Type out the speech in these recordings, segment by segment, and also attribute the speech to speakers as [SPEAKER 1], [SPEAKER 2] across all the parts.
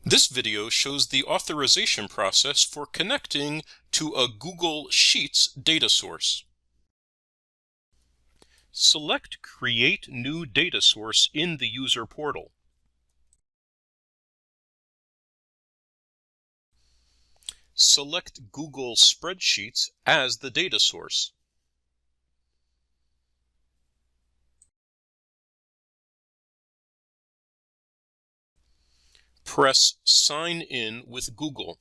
[SPEAKER 1] This video shows the authorization process for connecting to a Google Sheets data source. Select Create New Data Source in the user portal. Select Google Spreadsheets as the data source. Press Sign In with Google.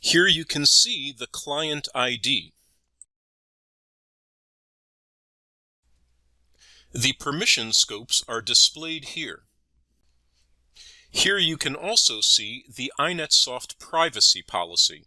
[SPEAKER 1] Here you can see the client ID. The permission scopes are displayed here. Here you can also see the iNetSoft privacy policy.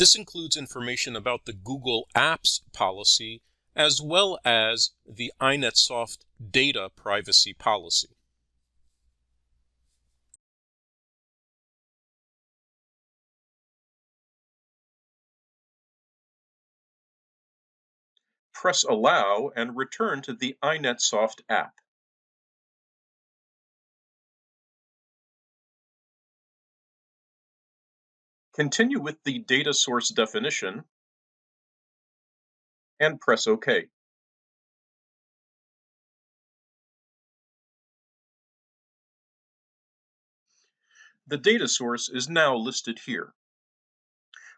[SPEAKER 1] This includes information about the Google Apps policy as well as the iNetSoft data privacy policy. Press Allow and return to the iNetSoft app. Continue with the data source definition and press OK. The data source is now listed here.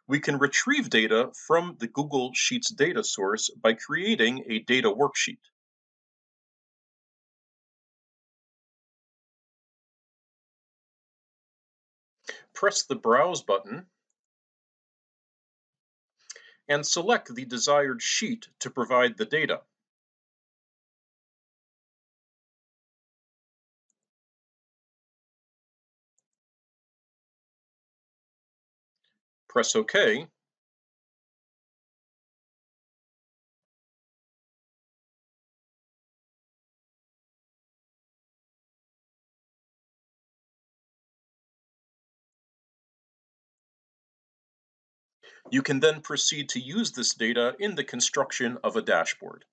[SPEAKER 1] We can retrieve data from the Google Sheets data source by creating a data worksheet. Press the Browse button and select the desired sheet to provide the data. Press OK. You can then proceed to use this data in the construction of a dashboard.